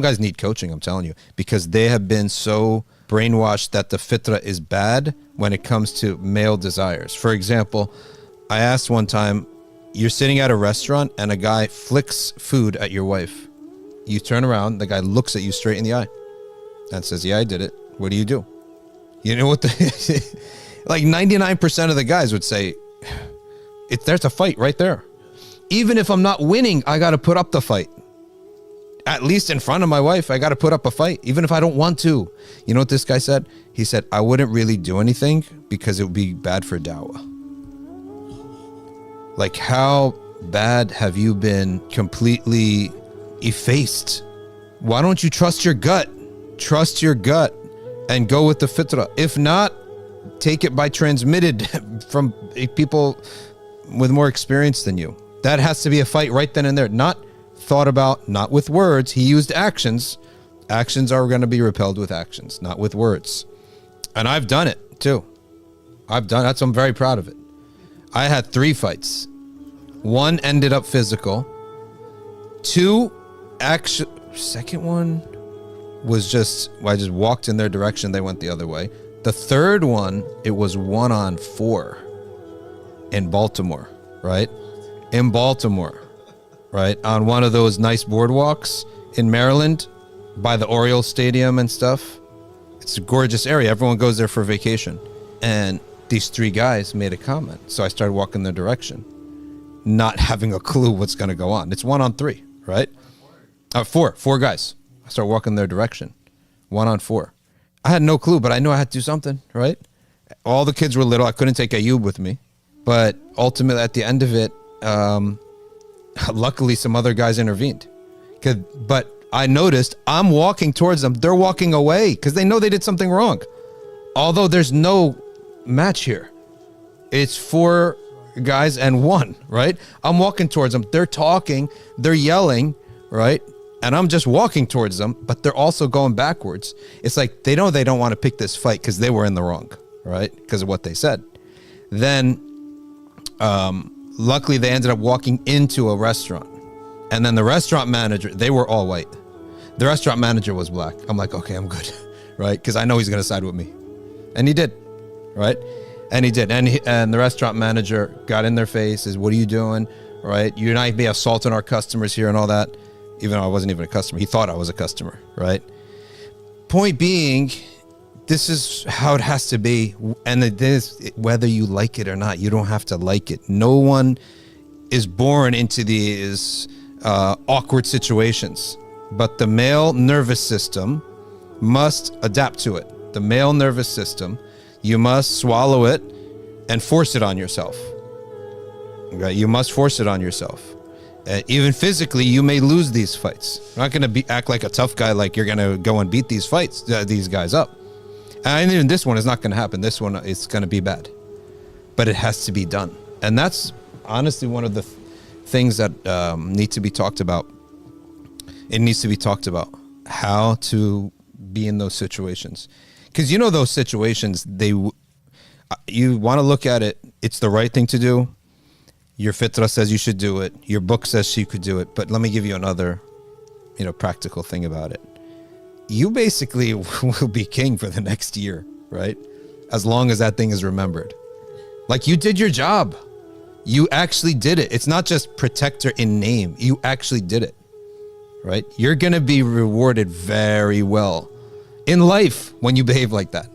guys need coaching, I'm telling you, because they have been so brainwashed that the fitra is bad when it comes to male desires. For example, I asked one time, you're sitting at a restaurant and a guy flicks food at your wife. You turn around, the guy looks at you straight in the eye and says, yeah, I did it. What do you do? You know what like 99% of the guys would say, there's a fight right there. Even if I'm not winning, I got to put up the fight. At least in front of my wife, I got to put up a fight, even if I don't want to. You know what this guy said? He said, I wouldn't really do anything because it would be bad for dawah. Like, how bad have you been completely effaced? Why don't you trust your gut? Trust your gut and go with the fitrah. If not, take it by transmitted from people with more experience than you. That has to be a fight right then and there. Not thought about, not with words. He used actions. Actions are going to be repelled with actions, not with words. And I've done it too. I've done that, so I'm very proud of it. I had 3 fights. 1 ended up physical. 2, second one was just, I just walked in their direction. They went the other way. The third one, it was 1-on-4 in Baltimore, right? In Baltimore, right? On one of those nice boardwalks in Maryland by the Orioles Stadium and stuff. It's a gorgeous area. Everyone goes there for vacation. And these 3 guys made a comment. So I started walking their direction, not having a clue what's going to go on. It's 1-on-3, right? 4 guys. I start walking their direction. 1-on-4. I had no clue, but I knew I had to do something, right? All the kids were little. I couldn't take Ayub with me. But ultimately, at the end of it, luckily some other guys intervened. But I noticed I'm walking towards them. They're walking away because they know they did something wrong. Although there's no match here. It's 4 guys and 1, right? I'm walking towards them. They're talking. They're yelling, right? And I'm just walking towards them, but they're also going backwards. It's like they know they don't want to pick this fight because they were in the wrong, right? Because of what they said. Then, luckily, they ended up walking into a restaurant. And then the restaurant manager, they were all white. The restaurant manager was black. I'm like, okay, I'm good, right? Because I know he's going to side with me. And he did, right? And he did. And the restaurant manager got in their face, says, what are you doing, right? You're not be assaulting our customers here and all that. Even though I wasn't even a customer. He thought I was a customer, right? Point being, this is how it has to be. And it is, whether you like it or not, you don't have to like it. No one is born into these awkward situations. But the male nervous system must adapt to it. The male nervous system, you must swallow it and force it on yourself. Okay? You must force it on yourself. Even physically, you may lose these fights. You're not going to act like a tough guy, like you're going to go and beat these guys up. And even this one is not going to happen. This one is going to be bad. But it has to be done. And that's honestly one of the things that need to be talked about. It needs to be talked about. How to be in those situations. Because you know those situations, you want to look at it, it's the right thing to do. Your fitrah says you should do it. Your book says she could do it. But let me give you another, practical thing about it. You basically will be king for the next year, right? As long as that thing is remembered. Like, you did your job. You actually did it. It's not just protector in name. You actually did it, right? You're going to be rewarded very well in life when you behave like that.